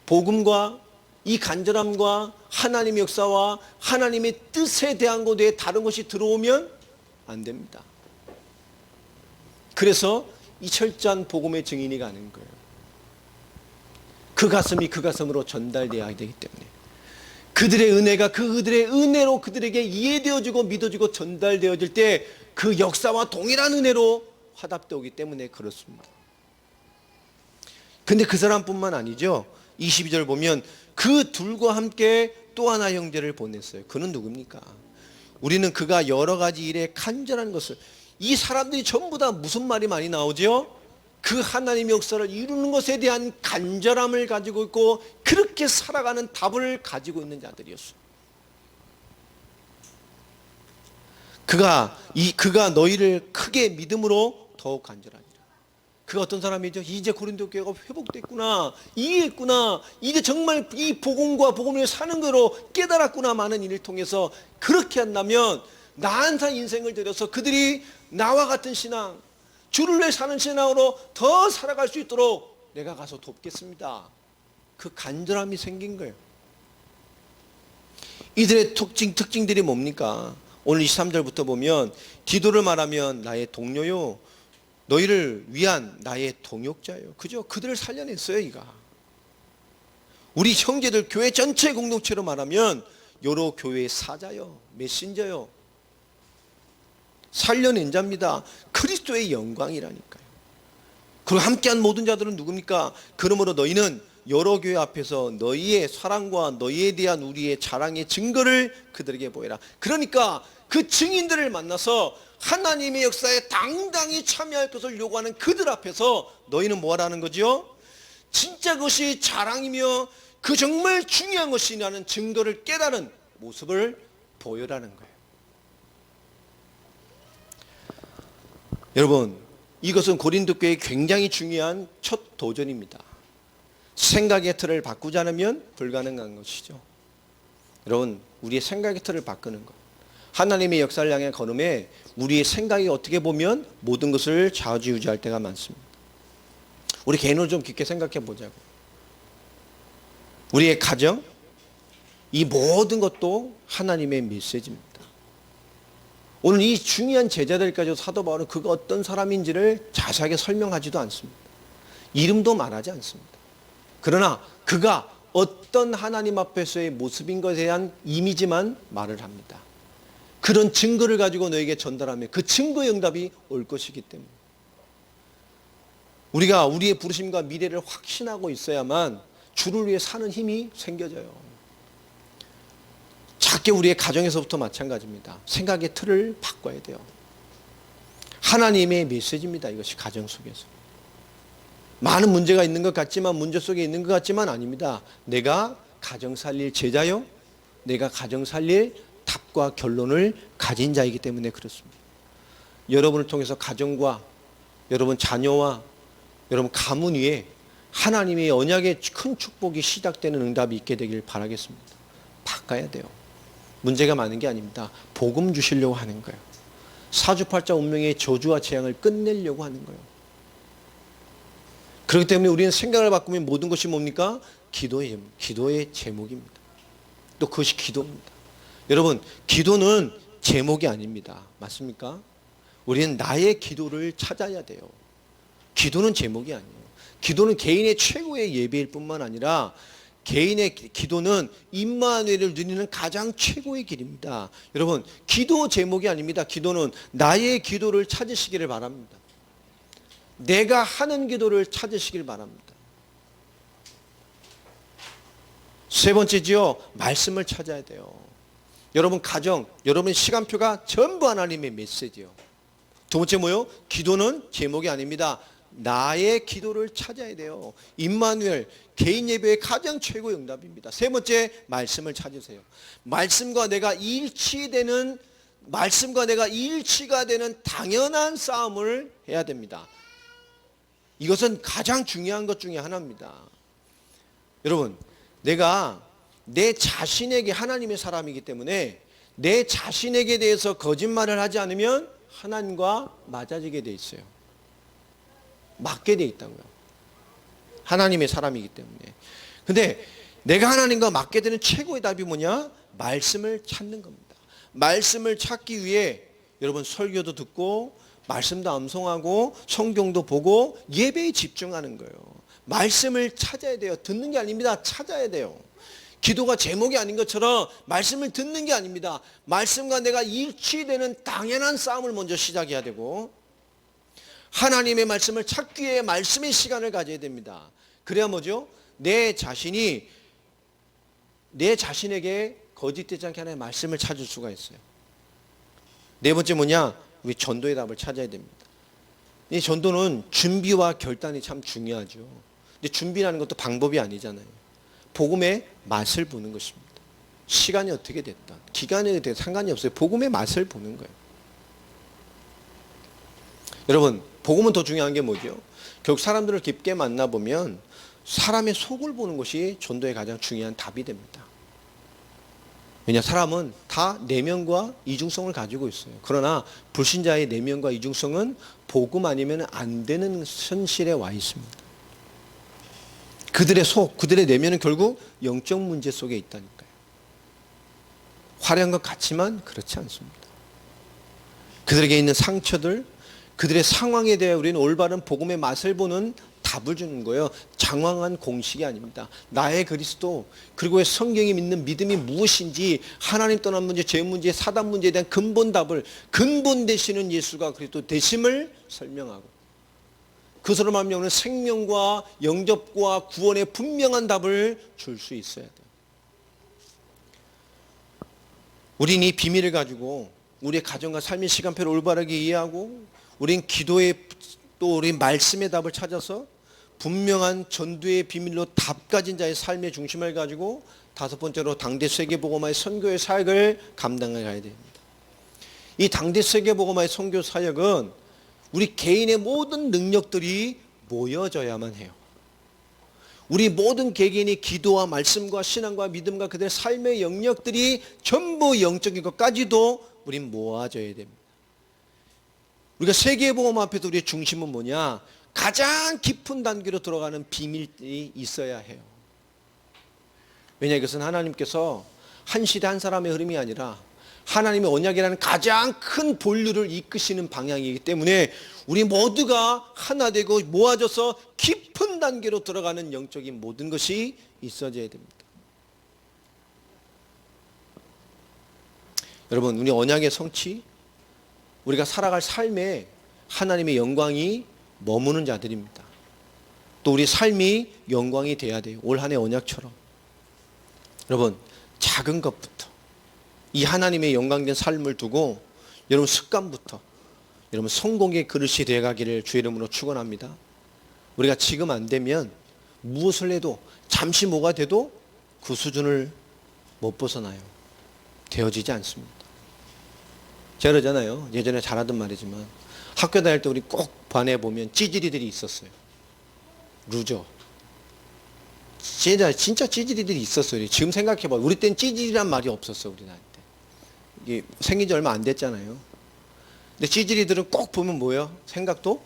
복음과 이 간절함과 하나님의 역사와 하나님의 뜻에 대한 것에 다른 것이 들어오면 안 됩니다. 그래서 이 철저한 복음의 증인이 가는 거예요. 그 가슴이 그 가슴으로 전달되어야 되기 때문에, 그들의 은혜가 그들의 은혜로 그들에게 이해되어지고 믿어지고 전달되어질 때 그 역사와 동일한 은혜로 화답되어 오기 때문에 그렇습니다. 근데 그 사람뿐만 아니죠. 22절 보면 그 둘과 함께 또 하나 형제를 보냈어요. 그는 누굽니까? 우리는 그가 여러 가지 일에 간절한 것을, 이 사람들이 전부 다 무슨 말이 많이 나오죠? 그 하나님의 역사를 이루는 것에 대한 간절함을 가지고 있고 그렇게 살아가는 답을 가지고 있는 자들이었어요. 그가 너희를 크게 믿음으로 더욱 간절하니라. 그가 어떤 사람이죠? 이제 고린도 교회가 회복됐구나, 이해했구나, 이제 정말 이 복음과 복음을 사는 거로 깨달았구나 많은 일을 통해서, 그렇게 한다면 나한테 인생을 들여서 그들이 나와 같은 신앙, 주를 위해 사는 신앙으로 더 살아갈 수 있도록 내가 가서 돕겠습니다. 그 간절함이 생긴 거예요. 이들의 특징들이 뭡니까? 오늘 23절부터 보면, 디도를 말하면 나의 동료요, 너희를 위한 나의 동역자예요. 그죠? 그들을 살려냈어요. 이가 우리 형제들, 교회 전체 공동체로 말하면 여러 교회의 사자요, 메신저요, 살려낸 자입니다. 그리스도의 영광이라니까요. 그리고 함께한 모든 자들은 누굽니까? 그러므로 너희는 여러 교회 앞에서 너희의 사랑과 너희에 대한 우리의 자랑의 증거를 그들에게 보여라. 그러니까 그 증인들을 만나서 하나님의 역사에 당당히 참여할 것을 요구하는 그들 앞에서 너희는 뭐 하라는 거죠? 진짜 그것이 자랑이며 그 정말 중요한 것이라는 증거를 깨달은 모습을 보여라는 거예요. 여러분, 이것은 고린도 교회의 굉장히 중요한 첫 도전입니다. 생각의 틀을 바꾸지 않으면 불가능한 것이죠. 여러분, 우리의 생각의 틀을 바꾸는 것, 하나님의 역사를 향해 걸음에 우리의 생각이 어떻게 보면 모든 것을 좌지우지할 때가 많습니다. 우리 개인으로 좀 깊게 생각해 보자고. 우리의 가정, 이 모든 것도 하나님의 메시지입니다. 오늘 이 중요한 제자들까지도 사도 바울은 그가 어떤 사람인지를 자세하게 설명하지도 않습니다. 이름도 말하지 않습니다. 그러나 그가 어떤 하나님 앞에서의 모습인 것에 대한 이미지만 말을 합니다. 그런 증거를 가지고 너에게 전달하면 그 증거의 응답이 올 것이기 때문에, 우리가 우리의 부르심과 미래를 확신하고 있어야만 주를 위해 사는 힘이 생겨져요. 작게 우리의 가정에서부터 마찬가지입니다. 생각의 틀을 바꿔야 돼요. 하나님의 메시지입니다. 이것이 가정 속에서. 많은 문제가 있는 것 같지만, 문제 속에 있는 것 같지만 아닙니다. 내가 가정 살릴 제자요, 내가 가정 살릴 답과 결론을 가진 자이기 때문에 그렇습니다. 여러분을 통해서 가정과 여러분 자녀와 여러분 가문 위에 하나님의 언약의 큰 축복이 시작되는 응답이 있게 되길 바라겠습니다. 바꿔야 돼요. 문제가 많은 게 아닙니다. 복음 주시려고 하는 거예요. 사주팔자 운명의 저주와 재앙을 끝내려고 하는 거예요. 그렇기 때문에 우리는 생각을 바꾸면 모든 것이 뭡니까? 기도의 제목입니다. 또 그것이 기도입니다. 여러분, 기도는 제목이 아닙니다. 맞습니까? 우리는 나의 기도를 찾아야 돼요. 기도는 제목이 아니에요. 기도는 개인의 최고의 예배일 뿐만 아니라 개인의 기도는 임마누엘을 누리는 가장 최고의 길입니다. 여러분, 기도 제목이 아닙니다. 기도는 나의 기도를 찾으시기를 바랍니다. 내가 하는 기도를 찾으시길 바랍니다. 세 번째지요, 말씀을 찾아야 돼요. 여러분 가정, 여러분 시간표가 전부 하나님의 메시지요. 두 번째 뭐요? 기도는 제목이 아닙니다. 나의 기도를 찾아야 돼요. 임마누엘, 개인 예배의 가장 최고의 응답입니다. 세 번째, 말씀을 찾으세요. 말씀과 내가 일치가 되는 당연한 싸움을 해야 됩니다. 이것은 가장 중요한 것 중에 하나입니다. 여러분, 내가 내 자신에게, 하나님의 사람이기 때문에 내 자신에게 대해서 거짓말을 하지 않으면 하나님과 맞아지게 돼 있어요. 맞게 돼 있다고요. 하나님의 사람이기 때문에. 근데 내가 하나님과 맞게 되는 최고의 답이 뭐냐? 말씀을 찾는 겁니다. 말씀을 찾기 위해 여러분 설교도 듣고 말씀도 암송하고 성경도 보고 예배에 집중하는 거예요. 말씀을 찾아야 돼요. 듣는 게 아닙니다. 찾아야 돼요. 기도가 제목이 아닌 것처럼 말씀을 듣는 게 아닙니다. 말씀과 내가 일치되는 당연한 싸움을 먼저 시작해야 되고, 하나님의 말씀을 찾기 위해 말씀의 시간을 가져야 됩니다. 그래야 뭐죠? 내 자신에게 거짓되지 않게 하나님의 말씀을 찾을 수가 있어요. 네 번째 뭐냐? 우리 전도의 답을 찾아야 됩니다. 이 전도는 준비와 결단이 참 중요하죠. 근데 준비라는 것도 방법이 아니잖아요. 복음의 맛을 보는 것입니다. 시간이 어떻게 됐다, 기간에 대해 상관이 없어요. 복음의 맛을 보는 거예요. 여러분, 복음은 더 중요한 게 뭐죠? 결국 사람들을 깊게 만나보면 사람의 속을 보는 것이 전도의 가장 중요한 답이 됩니다. 왜냐, 사람은 다 내면과 이중성을 가지고 있어요. 그러나 불신자의 내면과 이중성은 복음 아니면 안 되는 현실에 와 있습니다. 그들의 속, 그들의 내면은 결국 영적 문제 속에 있다니까요. 화려한 것 같지만 그렇지 않습니다. 그들에게 있는 상처들, 그들의 상황에 대해 우리는 올바른 복음의 맛을 보는 답을 주는 거예요. 장황한 공식이 아닙니다. 나의 그리스도, 그리고 성경이 믿는 믿음이 무엇인지, 하나님 떠난 문제, 죄 문제, 사단 문제에 대한 근본 답을, 근본 되시는 예수가 그리스도 되심을 설명하고, 그것으로 말미암아 생명과 영접과 구원의 분명한 답을 줄 수 있어야 돼요. 우린 이 비밀을 가지고 우리의 가정과 삶의 시간표를 올바르게 이해하고, 우린 기도의 또 우리 말씀의 답을 찾아서 분명한 전도의 비밀로 답 가진 자의 삶의 중심을 가지고, 다섯 번째로 당대 세계복음화의 선교의 사역을 감당해 가야 됩니다. 이 당대 세계복음화의 선교 사역은 우리 개인의 모든 능력들이 모여져야만 해요. 우리 모든 개개인의 기도와 말씀과 신앙과 믿음과 그들의 삶의 영역들이 전부 영적인 것까지도 우린 모아져야 됩니다. 우리가 세계복음 앞에서 우리의 중심은 뭐냐? 가장 깊은 단계로 들어가는 비밀이 있어야 해요. 왜냐, 이것은 하나님께서 한 시대 한 사람의 흐름이 아니라 하나님의 언약이라는 가장 큰 본류를 이끄시는 방향이기 때문에 우리 모두가 하나 되고 모아져서 깊은 단계로 들어가는 영적인 모든 것이 있어져야 됩니다. 여러분, 우리 언약의 성취, 우리가 살아갈 삶에 하나님의 영광이 머무는 자들입니다. 또 우리 삶이 영광이 돼야 돼요. 올 한 해 언약처럼. 여러분, 작은 것부터 이 하나님의 영광된 삶을 두고 여러분 습관부터 여러분 성공의 그릇이 되어가기를 주의 이름으로 축원합니다. 우리가 지금 안 되면 무엇을 해도, 잠시 뭐가 돼도 그 수준을 못 벗어나요. 되어지지 않습니다. 제가 그러잖아요. 예전에 잘하던 말이지만 학교 다닐 때 우리 꼭 반에 보면 찌질이들이 있었어요. 루저. 진짜 찌질이들이 있었어요. 지금 생각해봐. 우리 땐 찌질이란 말이 없었어. 우리나라 때. 이게 생긴 지 얼마 안 됐잖아요. 근데 찌질이들은 꼭 보면 뭐예요? 생각도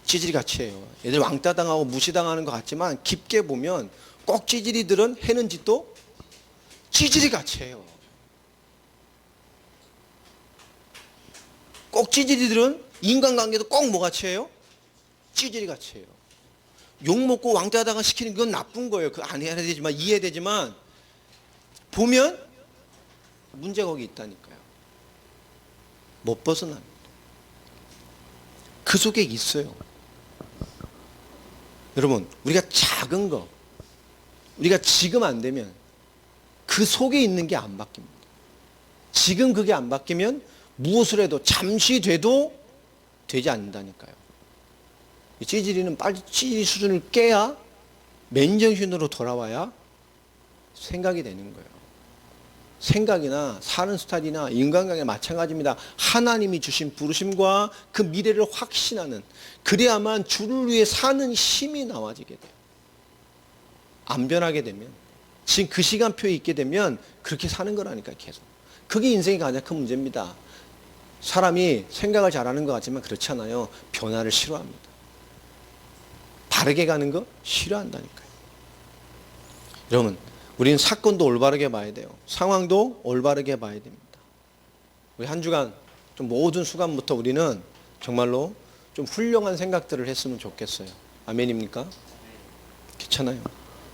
찌질이같이 해요. 애들 왕따 당하고 무시당하는 것 같지만 깊게 보면 꼭 찌질이들은 해는 짓도 찌질이같이 해요. 꼭 찌질이들은 인간관계도 꼭 뭐같이 해요? 찌질이같이 해요. 욕먹고 왕따다가 시키는 건 나쁜 거예요. 그 안 해야 되지만, 이해되지만 보면 문제가 거기 있다니까요. 못 벗어납니다. 그 속에 있어요. 여러분, 우리가 작은 거, 우리가 지금 안 되면 그 속에 있는 게 안 바뀝니다. 지금 그게 안 바뀌면 무엇을 해도 잠시 돼도 되지 않는다니까요. 찌질이는 빨리 찌질 수준을 깨야 맨정신으로 돌아와야 생각이 되는 거예요. 생각이나 사는 스타일이나 인간관계 마찬가지입니다. 하나님이 주신 부르심과 그 미래를 확신하는, 그래야만 주를 위해 사는 힘이 나와지게 돼요. 안 변하게 되면, 지금 그 시간표에 있게 되면 그렇게 사는 거라니까 계속. 그게 인생의 가장 큰 문제입니다. 사람이 생각을 잘하는 것 같지만 그렇지 않아요. 변화를 싫어합니다. 바르게 가는 거 싫어한다니까요. 여러분, 우리는 사건도 올바르게 봐야 돼요. 상황도 올바르게 봐야 됩니다. 우리 한 주간 좀 모든 수간부터 우리는 정말로 좀 훌륭한 생각들을 했으면 좋겠어요. 아멘입니까? 괜찮아요.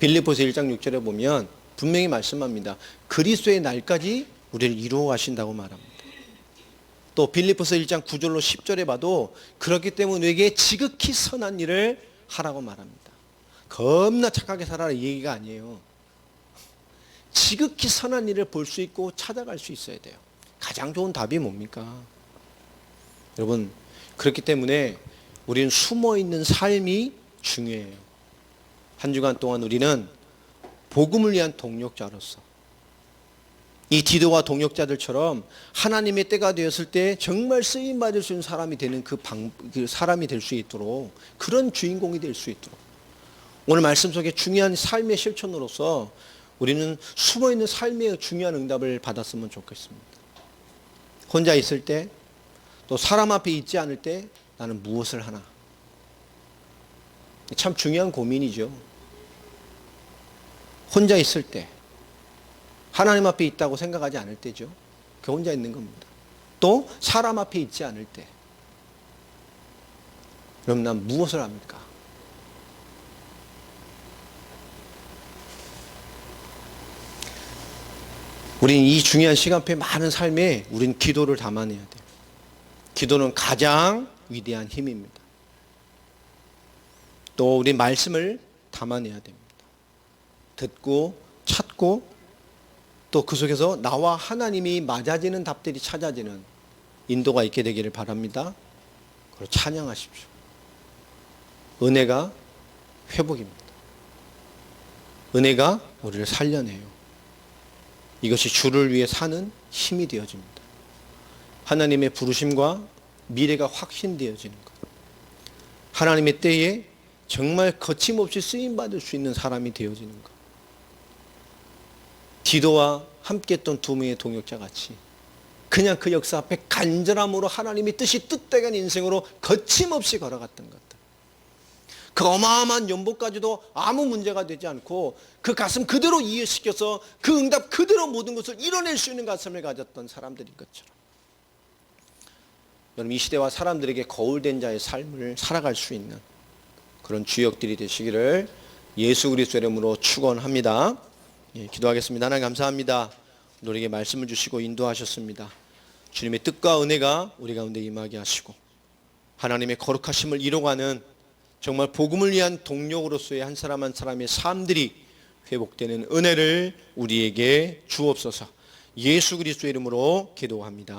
빌립보서 1장 6절에 보면 분명히 말씀합니다. 그리스도의 날까지 우리를 이루어 가신다고 말합니다. 또 빌립보서 1장 9절로 10절에 봐도 그렇기 때문에 우리에게 지극히 선한 일을 하라고 말합니다. 겁나 착하게 살아라 이 얘기가 아니에요. 지극히 선한 일을 볼 수 있고 찾아갈 수 있어야 돼요. 가장 좋은 답이 뭡니까? 여러분, 그렇기 때문에 우리는 숨어있는 삶이 중요해요. 한 주간 동안 우리는 복음을 위한 동력자로서 이 디도와 동역자들처럼 하나님의 때가 되었을 때 정말 쓰임받을 수 있는 사람이 되는 그 사람이 될 수 있도록, 그런 주인공이 될 수 있도록, 오늘 말씀 속에 중요한 삶의 실천으로서 우리는 숨어있는 삶의 중요한 응답을 받았으면 좋겠습니다. 혼자 있을 때, 또 사람 앞에 있지 않을 때 나는 무엇을 하나? 참 중요한 고민이죠. 혼자 있을 때, 하나님 앞에 있다고 생각하지 않을 때죠. 그 혼자 있는 겁니다. 또 사람 앞에 있지 않을 때, 그럼 난 무엇을 합니까? 우리는 이 중요한 시간표에 많은 삶에 우리는 기도를 담아내야 돼요. 기도는 가장 위대한 힘입니다. 또 우리 말씀을 담아내야 됩니다. 듣고 찾고 또 그 속에서 나와 하나님이 맞아지는 답들이 찾아지는 인도가 있게 되기를 바랍니다. 그리고 찬양하십시오. 은혜가 회복입니다. 은혜가 우리를 살려내요. 이것이 주를 위해 사는 힘이 되어집니다. 하나님의 부르심과 미래가 확신되어지는 것. 하나님의 때에 정말 거침없이 쓰임받을 수 있는 사람이 되어지는 것. 디도와 함께했던 두 명의 동역자 같이 그냥 그 역사 앞에 간절함으로 하나님의 뜻이 뜻되게 한 인생으로 거침없이 걸어갔던 것들. 그 어마어마한 연복까지도 아무 문제가 되지 않고 그 가슴 그대로 이해시켜서 그 응답 그대로 모든 것을 이뤄낼 수 있는 가슴을 가졌던 사람들인 것처럼, 여러분, 이 시대와 사람들에게 거울된 자의 삶을 살아갈 수 있는 그런 주역들이 되시기를 예수 그리스도의 이름으로 축원합니다. 예, 기도하겠습니다. 하나님 감사합니다. 우리에게 말씀을 주시고 인도하셨습니다. 주님의 뜻과 은혜가 우리 가운데 임하게 하시고 하나님의 거룩하심을 이뤄가는 정말 복음을 위한 동력으로서의 한 사람 한 사람의 삶들이 회복되는 은혜를 우리에게 주옵소서. 예수 그리스도의 이름으로 기도합니다.